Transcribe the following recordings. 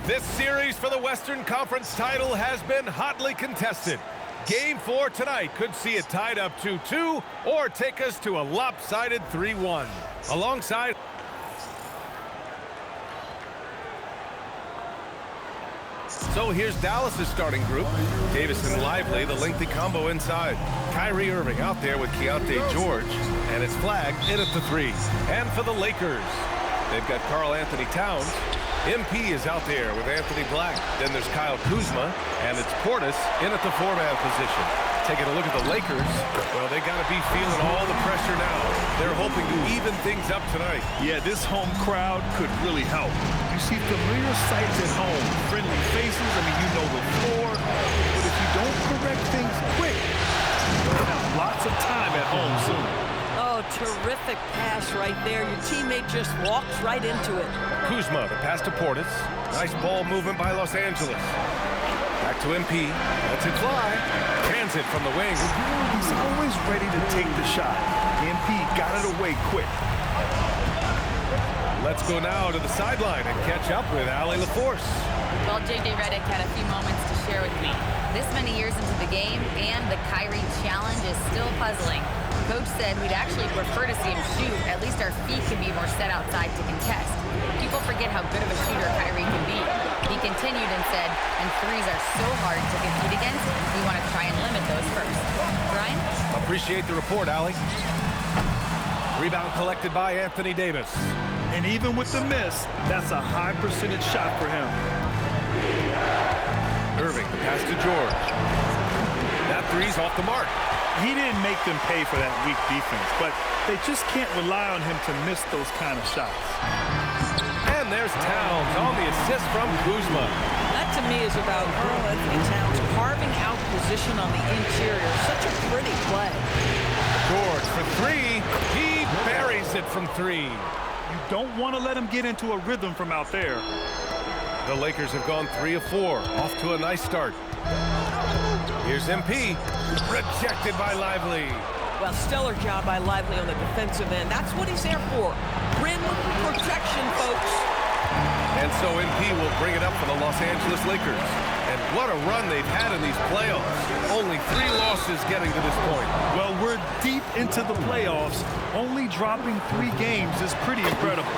This series for the Western Conference title has been hotly contested. Game 4 tonight could see it tied up 2-2 or take us to a lopsided 3-1. Alongside... So here's Dallas' starting group. Davis and Lively, the lengthy combo inside. Kyrie Irving out there with Keontae George. And it's flagged in at the 3. And for the Lakers, they've got Karl-Anthony Towns. MP is out there with Anthony Black. Then there's Kyle Kuzma. And it's Portis in at the 4-man position. Taking a look at the Lakers, well, they got to be feeling all the pressure now. They're hoping to even things up tonight. Yeah, this home crowd could really help. You see familiar sights at home, friendly faces. I mean, you know the floor. But if you don't correct things quick, you'll have lots of time at home soon. Oh, terrific pass right there. Your teammate just walks right into it. Kuzma, the pass to Portis. Nice ball movement by Los Angeles. Back to MP. Lets it fly. Hands it from the wing. He's always ready to take the shot. MP got it away quick. Let's go now to the sideline and catch up with Allie LaForce. Well, J.J. Redick had a few moments to share with me. This many years into the game, and the Kyrie challenge is still puzzling. Coach said we'd actually prefer to see him shoot. At least our feet can be more set outside to contest. People forget how good of a shooter Kyrie can be. He continued and said, and threes are so hard to compete against, we want to try and limit those first. Brian? Appreciate the report, Allie. Rebound collected by Anthony Davis. And even with the miss, that's a high percentage shot for him. Irving, the pass to George. That three's off the mark. He didn't make them pay for that weak defense, but they just can't rely on him to miss those kind of shots. And there's Towns on the assist from Kuzma. That, to me, is about Karl-Anthony Towns carving out position on the interior. Such a pretty play. George for 3. He buries it from 3. You don't want to let him get into a rhythm from out there. The Lakers have gone 3 of 4. Off to a nice start. Here's MP. Rejected by Lively. Well, stellar job by Lively on the defensive end. That's what he's there for. Rim protection, folks. And so MP will bring it up for the Los Angeles Lakers. And what a run they've had in these playoffs. Only 3 losses getting to this point. Well, we're deep into the playoffs. Only dropping 3 games is pretty incredible.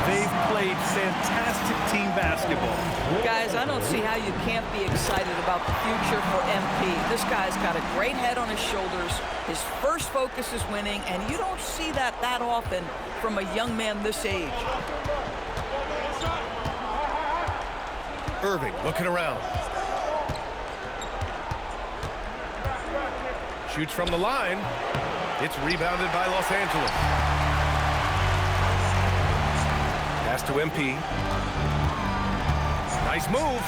They've played fantastic team basketball. Guys, I don't see how you can't be excited about the future for MP. This guy's got a great head on his shoulders. His first focus is winning, and you don't see that often from a young man this age. Irving looking around. Shoots from the line. It's rebounded by Los Angeles. Pass to MP. Nice move.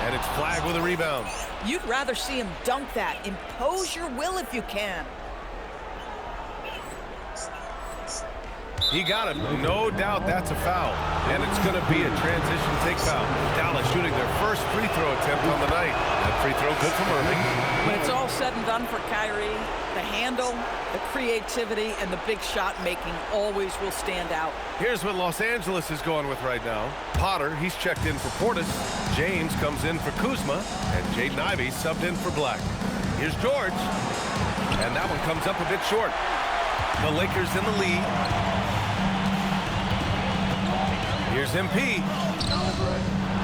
And it's flagged with a rebound. You'd rather see him dunk that. Impose your will if you can. He got it. No doubt that's a foul. And it's going to be a transition take foul. Dallas shooting their first free throw attempt on the night. That free throw good from Irving. When it's all said and done for Kyrie, the handle, the creativity, and the big shot making always will stand out. Here's what Los Angeles is going with right now. Potter, he's checked in for Portis. James comes in for Kuzma. And Jaden Ivey subbed in for Black. Here's George. And that one comes up a bit short. The Lakers in the lead. Here's MP.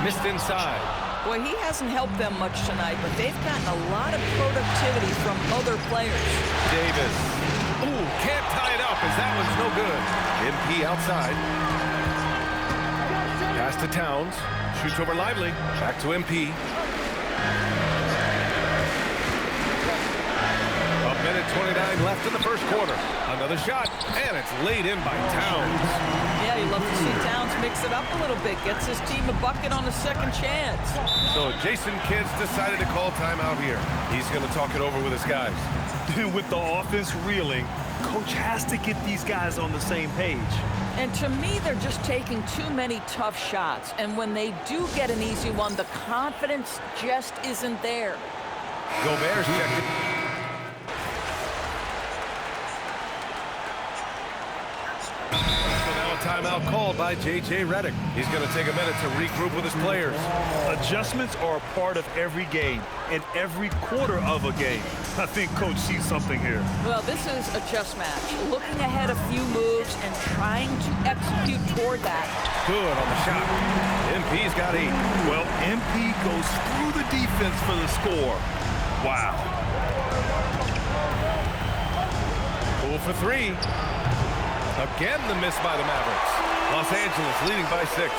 Missed inside. Boy, he hasn't helped them much tonight, but they've gotten a lot of productivity from other players. Davis. Ooh, can't tie it up as that one's no good. MP outside. Pass to Towns. Shoots over Lively. Back to MP. A minute 29 left in the first quarter. Another shot, and it's laid in by Towns. Yeah, you love to see Towns mix it up a little bit. Gets his team a bucket on a second chance. So Jason Kidd's decided to call timeout here. He's going to talk it over with his guys. With the offense reeling, coach has to get these guys on the same page. And to me, they're just taking too many tough shots. And when they do get an easy one, the confidence just isn't there. Gobert's checked it. timeout called by J.J. Redick. He's going to take a minute to regroup with his players. Adjustments are a part of every game and every quarter of a game. I think Coach sees something here. Well, this is a chess match. Looking ahead a few moves and trying to execute toward that. Good on the shot. MP's got 8. Well, MP goes through the defense for the score. Wow. Poole for 3. Again, the miss by the Mavericks. Los Angeles leading by 6.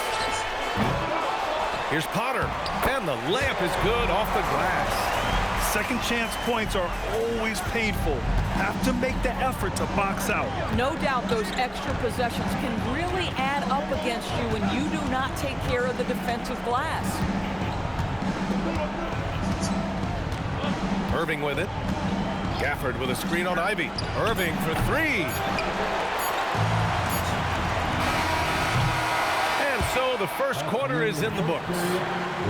Here's Potter, and the layup is good off the glass. Second chance points are always painful. Have to make the effort to box out. No doubt those extra possessions can really add up against you when you do not take care of the defensive glass. Irving with it. Gafford with a screen on Ivy. Irving for 3. And so the first quarter is in the books.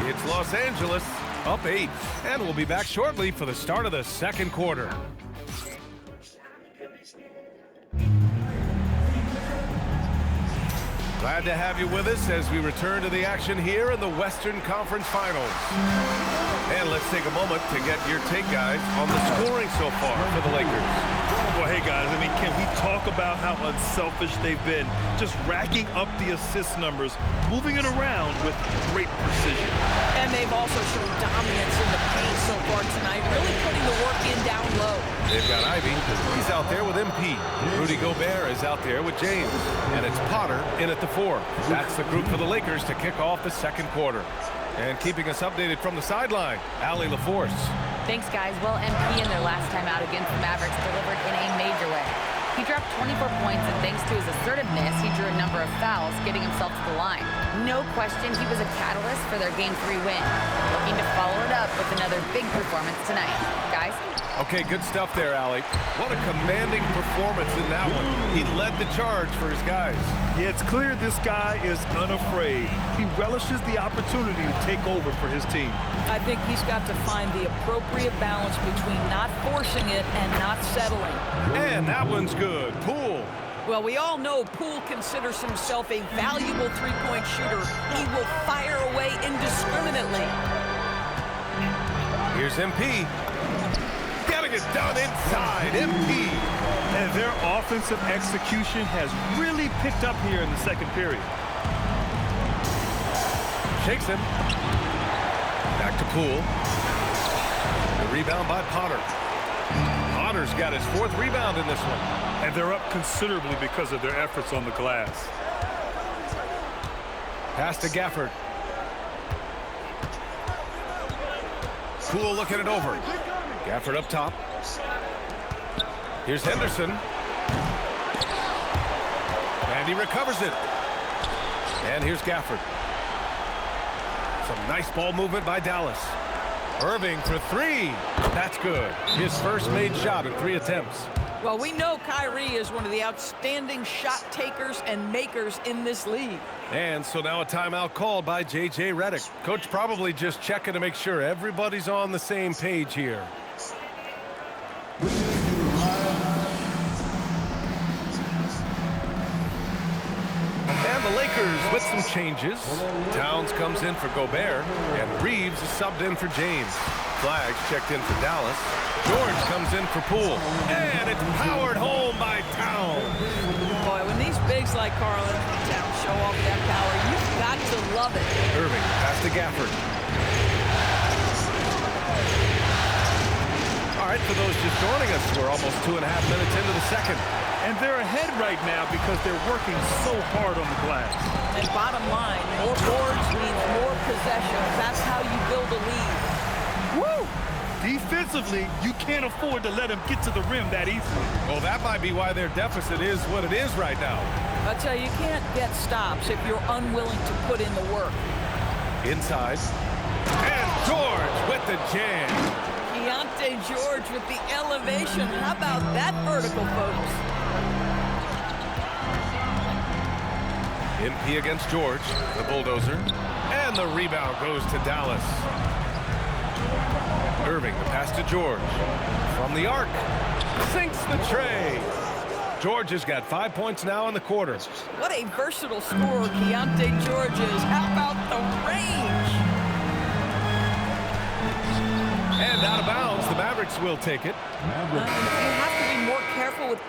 It's Los Angeles up 8. And we'll be back shortly for the start of the second quarter. Glad to have you with us as we return to the action here in the Western Conference Finals. And let's take a moment to get your take, guys, on the scoring so far for the Lakers. Well, hey, guys, I mean, can we talk about how unselfish they've been? Just racking up the assist numbers, moving it around with great precision. And they've also shown dominance in the paint so far tonight, really putting the work in down low. They've got Ivy. He's out there with MP. Rudy Gobert is out there with James. And it's Potter in at the 4. That's the group for the Lakers to kick off the second quarter. And keeping us updated from the sideline, Allie LaForce. Thanks, guys. Well, MP in their last time out against the Mavericks delivered in a major way. He dropped 24 points, and thanks to his assertiveness, he drew a number of fouls, getting himself to the line. No question, he was a catalyst for their Game 3 win. Looking to follow it up with another big performance tonight. Guys? Okay, good stuff there, Allie. What a commanding performance in that one. He led the charge for his guys. Yeah, it's clear this guy is unafraid. He relishes the opportunity to take over for his team. I think he's got to find the appropriate balance between not forcing it and not settling. And that one's good. Poole. Well, we all know Poole considers himself a valuable three-point shooter. He will fire away indiscriminately. Here's MP. Getting it done inside, MP. And their offensive execution has really picked up here in the second period. Shakes him. Back to Poole. The rebound by Potter. Potter's got his 4th rebound in this one. And they're up considerably because of their efforts on the glass. Pass to Gafford. Poole looking it over. Gafford up top. Here's Henderson. And he recovers it. And here's Gafford. Some nice ball movement by Dallas. Irving for 3. That's good. His first made shot in 3 attempts. Well, we know Kyrie is one of the outstanding shot takers and makers in this league. And so now a timeout called by J.J. Redick. Coach probably just checking to make sure everybody's on the same page here. And the Lakers with some changes. Towns comes in for Gobert, and Reeves is subbed in for James. Flags checked in for Dallas. George comes in for Poole. And it's powered home by Towns. Boy, when these bigs like Carlin come down, show off that power, you've got to love it. Irving, pass to Gafford. All right, for those just joining us, we're almost 2.5 minutes into the second. And they're ahead right now because they're working so hard on the glass. And bottom line, more boards means more possession. That's how you build a lead. Woo! Defensively, you can't afford to let them get to the rim that easily. Well, that might be why their deficit is what it is right now. I tell you, you can't get stops if you're unwilling to put in the work. Inside. And George with the jam. Keontae George with the elevation. How about that vertical, folks? MP against George, the bulldozer. And the rebound goes to Dallas. Irving, the pass to George. From the arc. Sinks the tray. George has got 5 points now in the quarter. What a versatile scorer Keyonte George is. How about the range? And out of bounds, the Mavericks will take it. You have to be more careful with...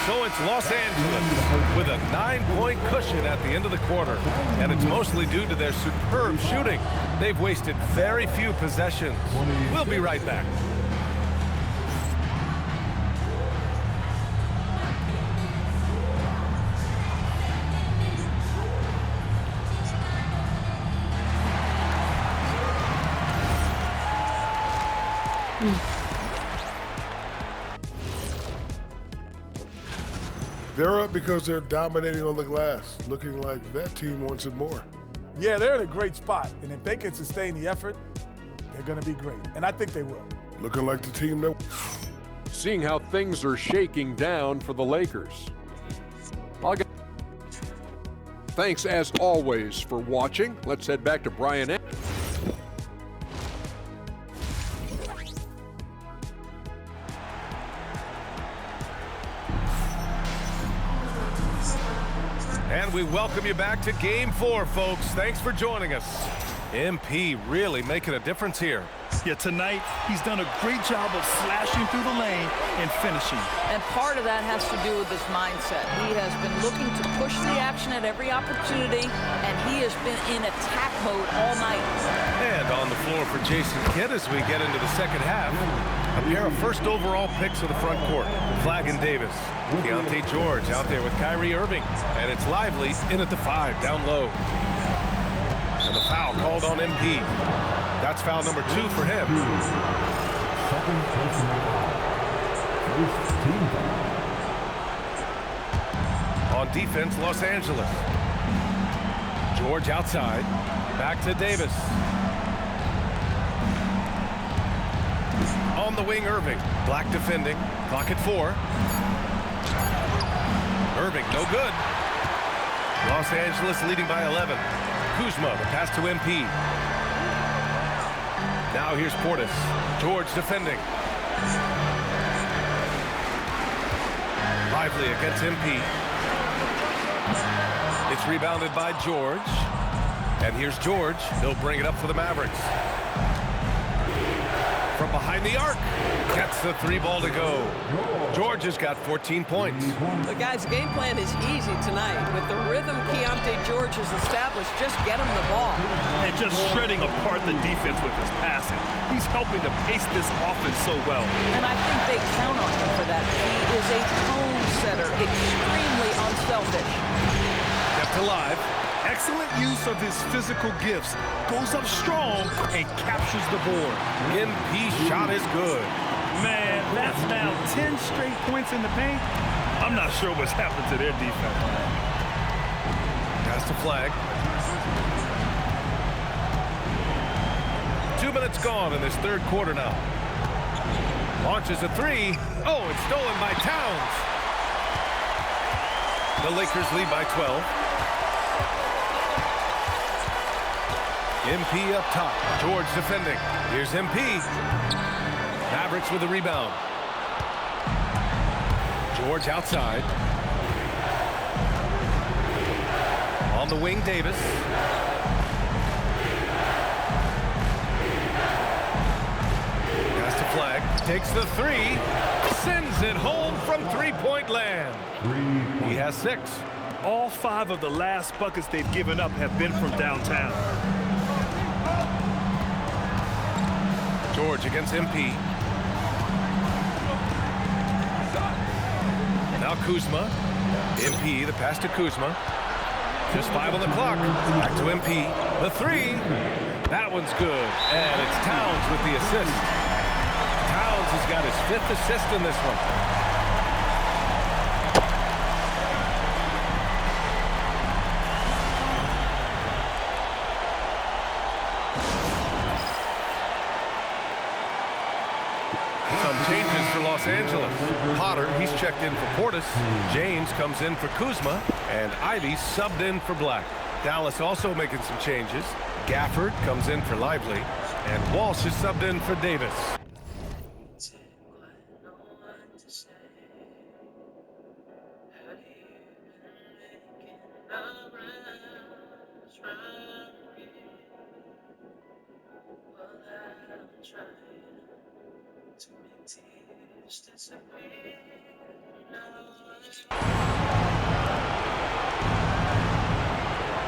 So it's Los Angeles with a 9-point cushion at the end of the quarter. And it's mostly due to their superb shooting. They've wasted very few possessions. We'll be right back. They're up because they're dominating on the glass, looking like that team wants it more. Yeah, they're in a great spot, and if they can sustain the effort, they're going to be great, and I think they will. Looking like the team that... Seeing how things are shaking down for the Lakers. Thanks, as always, for watching. Let's head back to Brian. And we welcome you back to Game 4, folks. Thanks for joining us. MP really making a difference here. Yeah, tonight, he's done a great job of slashing through the lane and finishing. And part of that has to do with his mindset. He has been looking to push the action at every opportunity, and he has been in attack mode all night. And on the floor for Jason Kidd as we get into the second half, a pair of first overall picks of the front court. Flagg and Davis. Keyonte George out there with Kyrie Irving. And it's Lively in at the 5, down low. And the foul called on MP. That's foul number 2 for him. On defense, Los Angeles. George outside. Back to Davis. On the wing, Irving. Black defending. Clock at 4. Irving, no good. Los Angeles leading by 11. Kuzma, the pass to MP. Now here's Portis. George defending. Lively against MP. It's rebounded by George. And here's George. He'll bring it up for the Mavericks. From behind the arc. Gets the 3 ball to go. George has got 14 points. The guy's game plan is easy tonight. With the rhythm Keyonte George has established, just get him the ball. And just shredding apart the defense with his passing. He's helping to pace this offense so well. And I think they count on him for that. He is a tone setter, extremely unselfish. Kept alive. Excellent use of his physical gifts. Goes up strong and captures the board. MP shot is good. Man, that's now 10 straight points in the paint. I'm not sure what's happened to their defense. Pass to Flagg. 2 minutes gone in this third quarter now. Launches a 3. Oh, it's stolen by Towns. The Lakers lead by 12. MP up top. George defending. Here's MP. Mavericks with the rebound. George outside. On the wing, Davis. Pass to Flagg. Takes the 3. Sends it home from three-point land. He has 6. All 5 of the last buckets they've given up have been from downtown. George against MP. Now Kuzma. MP, the pass to Kuzma. Just 5 on the clock. Back to MP. The 3. That one's good. And it's Towns with the assist. Towns has got his 5th assist in this one. Changes for Los Angeles. Potter, he's checked in for Portis. James comes in for Kuzma. And Ivy subbed in for Black. Dallas also making some changes. Gafford comes in for Lively. And Walsh is subbed in for Davis.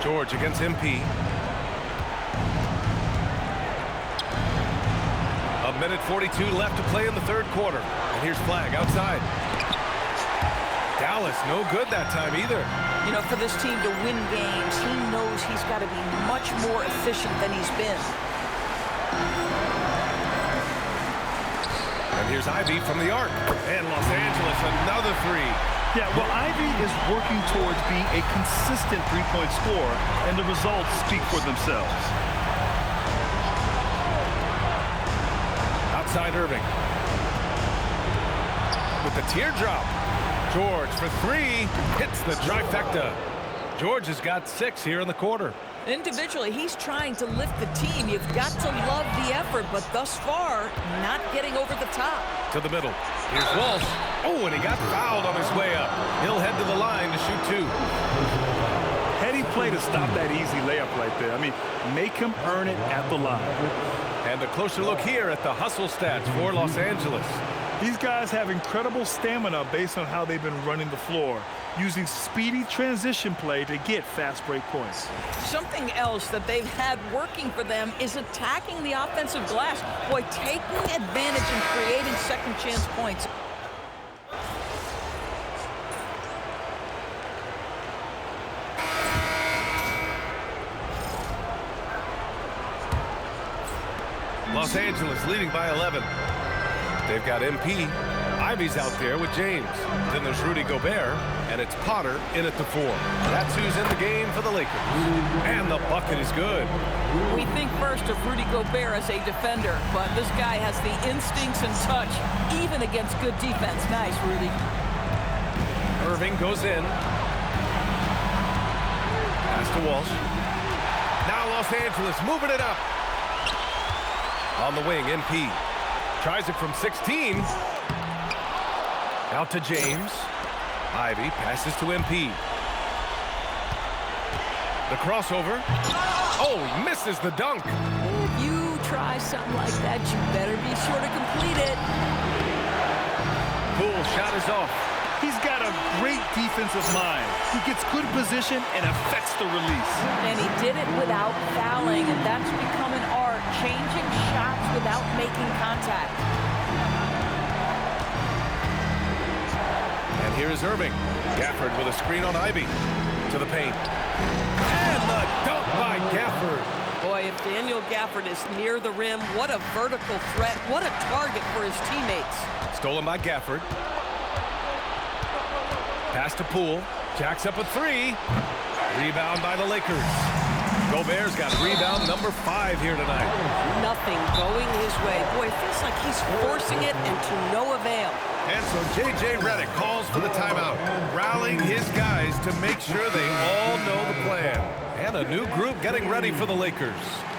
George against MP. A minute 42 left to play in the third quarter. And here's Flagg outside. Dallas no good that time either. You know, for this team to win games, he knows he's got to be much more efficient than he's been. And here's Ivey from the arc. And Los Angeles, another three. Yeah, well, Ivey is working towards being a consistent three-point scorer, and the results speak for themselves. Outside Irving. With the teardrop. George for three. Hits the trifecta. George has got 6 here in the quarter. Individually, he's trying to lift the team. You've got to love the effort, but thus far, not getting over the top. To the middle. Here's Walsh. Oh, and he got fouled on his way up. He'll head to the line to shoot 2. Heady play to stop that easy layup right there. I mean, make him earn it at the line. And a closer look here at the hustle stats for Los Angeles. These guys have incredible stamina based on how they've been running the floor, using speedy transition play to get fast break points. Something else that they've had working for them is attacking the offensive glass. Boy, taking advantage and creating second chance points. Los Angeles leading by 11. They've got MP. Ivey's out there with James. Then there's Rudy Gobert, and it's Potter in at the 4. That's who's in the game for the Lakers. And the bucket is good. We think first of Rudy Gobert as a defender, but this guy has the instincts and touch, even against good defense. Nice, Rudy. Irving goes in. Pass to Walsh. Now Los Angeles moving it up. On the wing, MP. Tries it from 16. Out to James. Ivey passes to MP. The crossover. Oh, misses the dunk. If you try something like that, you better be sure to complete it. Poole shot is off. He's got a great defensive mind. He gets good position and affects the release. And he did it without fouling, and that's become an art, changing shots without making contact. And here is Irving. Gafford with a screen on Ivey. To the paint. And the dunk by Gafford. Boy, if Daniel Gafford is near the rim, what a vertical threat. What a target for his teammates. Stolen by Gafford. Pass to Poole. Jacks up a 3. Rebound by the Lakers. Gobert's got rebound number 5 here tonight. Nothing going his way. Boy, it feels like he's forcing it and to no avail. And so J.J. Redick calls for the timeout, rallying his guys to make sure they all know the plan. And a new group getting ready for the Lakers.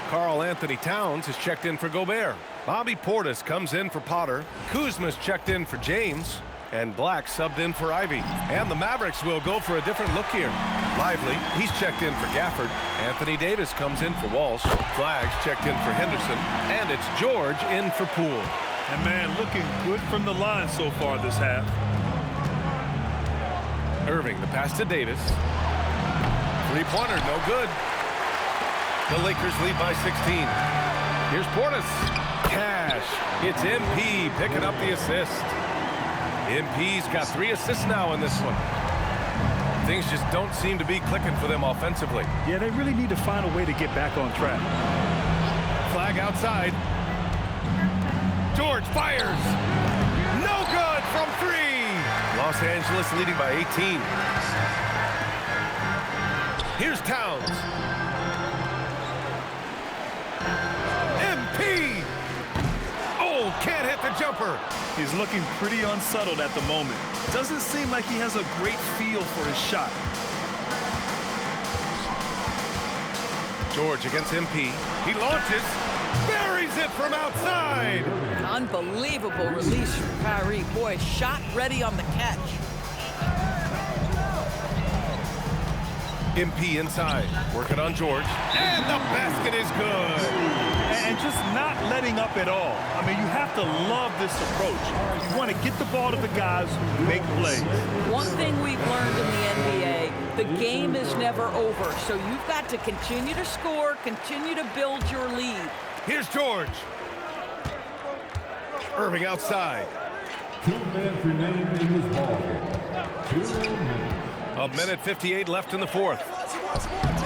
Karl Anthony Towns has checked in for Gobert. Bobby Portis comes in for Potter. Kuzma's checked in for James. And Black subbed in for Ivey. And the Mavericks will go for a different look here. Lively, he's checked in for Gafford. Anthony Davis comes in for Walsh. Flagg's checked in for Henderson. And it's George in for Poole. And man, looking good from the line so far this half. Irving, the pass to Davis. Three-pointer, no good. The Lakers lead by 16. Here's Portis. Cash. It's MP picking up the assist. MP's got 3 assists now in this one. Things just don't seem to be clicking for them offensively. Yeah, they really need to find a way to get back on track. Flagg outside. George fires. No good from 3. Los Angeles leading by 18. Here's Towns. MP. Oh, can't hit the jumper. He's looking pretty unsettled at the moment. Doesn't seem like he has a great feel for his shot. George against MP. He launches. Buries it from outside. Unbelievable release from Kyrie. Boy, shot ready on the catch. MP inside, working on George. And the basket is good. And just not letting up at all. I mean, you have to love this approach. You want to get the ball to the guys who make plays. One thing we've learned in the NBA, the game is never over. So you've got to continue to score, continue to build your lead. Here's George. Irving outside. 2 minutes remain in this ball. 2 minutes. A minute 58 left in the fourth.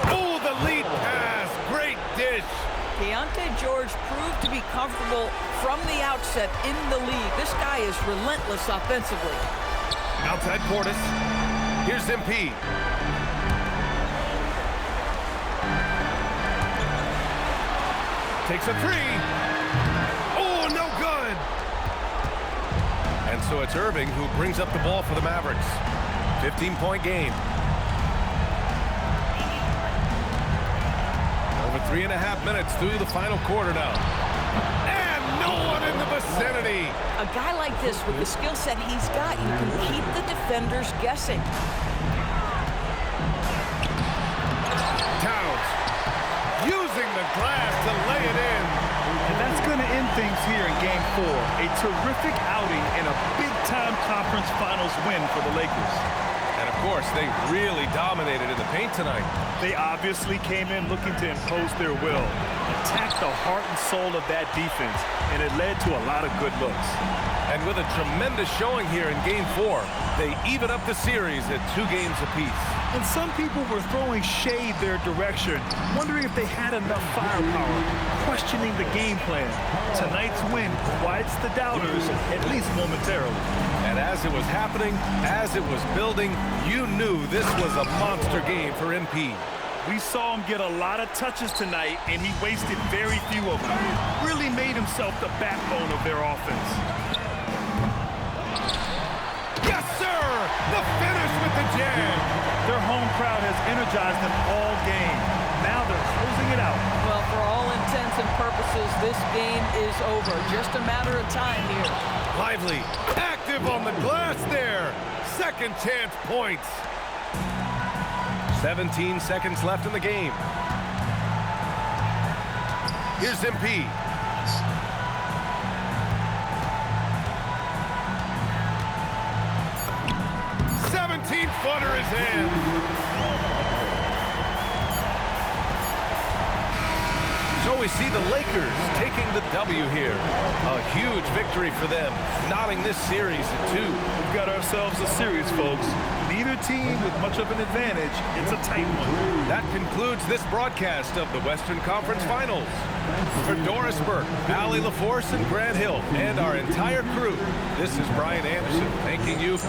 Oh, the lead pass. Great dish. Keyonte George proved to be comfortable from the outset in the league. This guy is relentless offensively. Outside Portis. Here's MP. Takes a three. Oh, no good. And so it's Irving who brings up the ball for the Mavericks. 15-point game. Over 3.5 minutes through the final quarter now. And no one in the vicinity. A guy like this, with the skill set he's got, you can keep the defenders guessing. Towns using the glass to lay it in. And that's going to end things here in Game 4. A terrific outing and a big-time conference finals win for the Lakers. And of course, they really dominated in the paint tonight. They obviously came in looking to impose their will, attack the heart and soul of that defense, and it led to a lot of good looks. And with a tremendous showing here in Game 4, they even up the series at 2 games apiece. And some people were throwing shade their direction, wondering if they had enough firepower, questioning the game plan. Tonight's win quiets the doubters, at least momentarily. And as it was happening, as it was building, you knew this was a monster game for MP. We saw him get a lot of touches tonight, and he wasted very few of them. Really made himself the backbone of their offense. Yes, sir! The finish with the jam! Their home crowd has energized them all game. Now they're closing it out. Well, for all intents and purposes, this game is over. Just a matter of time here. Lively, active on the glass there. Second chance points. 17 seconds left in the game. Here's MP. Footer is in. So we see the Lakers taking the W here. A huge victory for them, knotting this series at 2. We've got ourselves a series, folks. Neither team with much of an advantage. It's a tight one. That concludes this broadcast of the Western Conference Finals. For Doris Burke, Allie LaForce, and Grant Hill, and our entire crew, this is Brian Anderson thanking you.